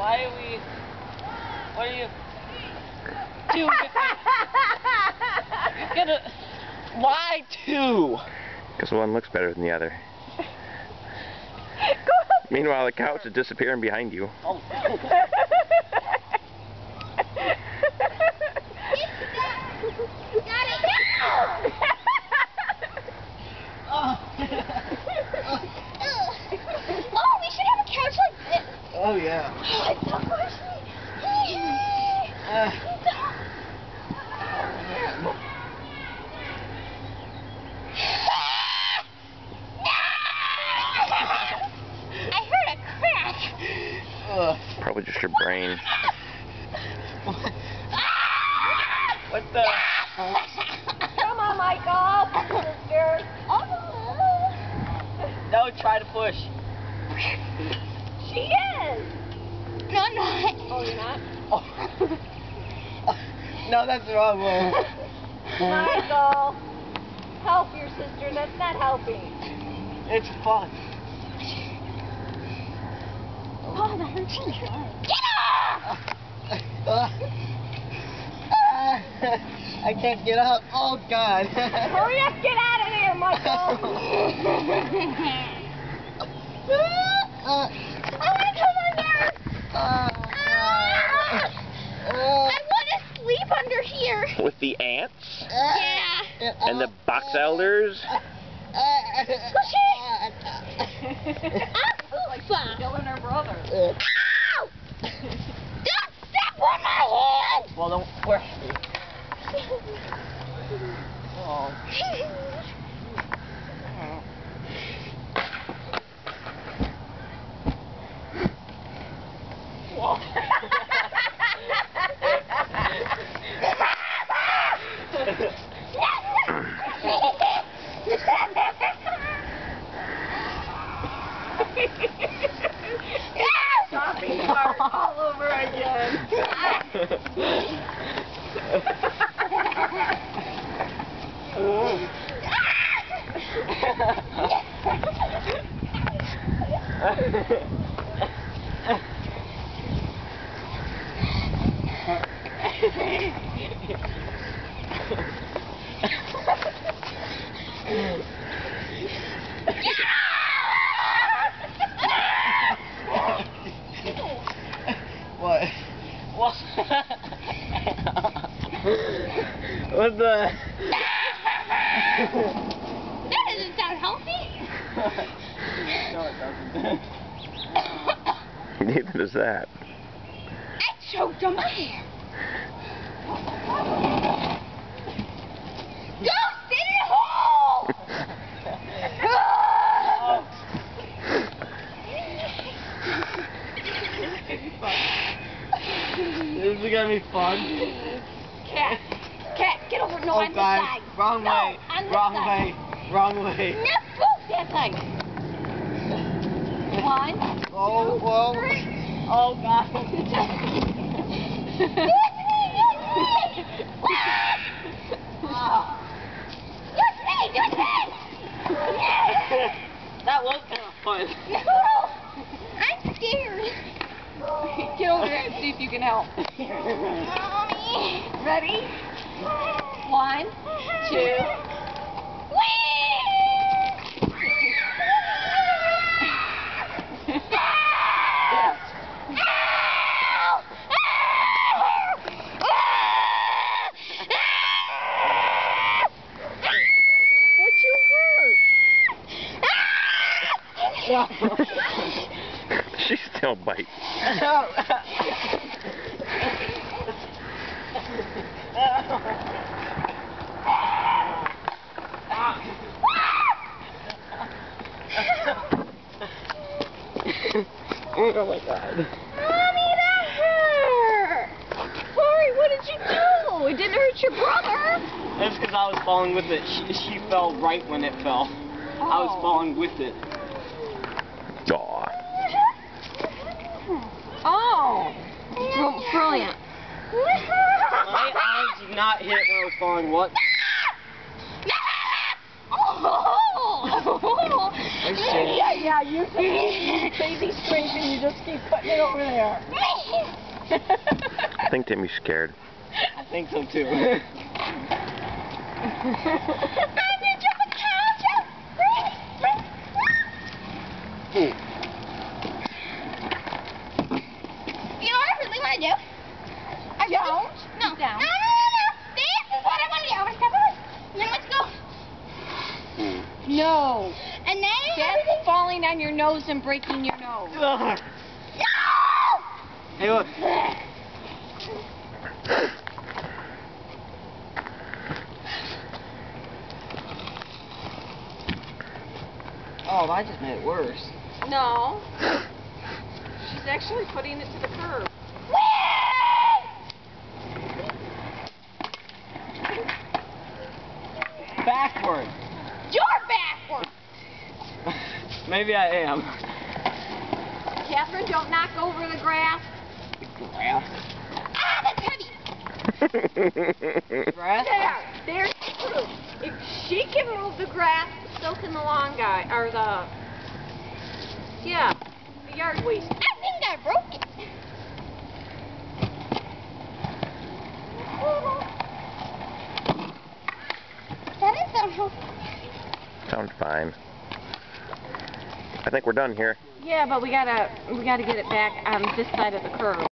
Why are we... What are you... Two. You're gonna... Why two? Because one looks better than the other. Meanwhile, the couch is disappearing behind you. Oh. Oh, we should have a couch like this. Oh, yeah. It's so mushy. I heard a crack. Probably just your brain. What the? Come on, Michael. Sister. No, try to push. She is. No, I'm not. Oh, you're not? Oh. No, that's the wrong way. Michael, help your sister. That's not helping. It's fun. Oh, that hurts me. Get up! I can't get up. Oh, God. Hurry up, get out of there, Michael. I want to come under. I want to sleep under here. With the ants? Yeah. And the box elders? Push it. Like killing her brother. Ow! Don't step on my hand. Well, don't. Where? Oh. Shopping cart all over again. What? What? What the? That doesn't sound healthy. No, it doesn't. Neither does that. I choked on my hair. Go sit in a hole. This is gonna be fun. Cat, get over. No, Oh, on this God. side. Wrong No, way. on this Wrong side. way. Wrong way. No, move that thing. 1, Oh, 2, whoa. 3. Oh, God. That was kind of fun. No, I'm scared. Get over there and see if you can help. Ready? 1, 2. What you hurt? She still bites. Oh my God. Mommy, that hurt. Sorry, what did you do? It didn't hurt your brother. That's because I was falling with it. She fell right when it fell. I was falling with it. Aw. Oh. Brilliant. My arms did not hit when I was falling. What? Oh. There's Jake. Yeah, you crazy strength and you just keep putting it over there. I think Timmy's scared. I think so too. You know what I really want to do? I don't. No. Down. No. This is what I want to do. Step on. And then let's go. No. And then that's falling on your nose and breaking your nose. No! Hey, look. Oh, that just made it worse. No. She's actually putting it to the curb. Backward. You're backward. Maybe I am. Catherine, don't knock over the grass. Grass. Ah, that's heavy. Grass? There's the proof. If she can move the grass, so can the lawn guy, or the yard waste. I think I broke it. That is so. Sounds fine. I think we're done here. Yeah, but we gotta get it back on this side of the curb.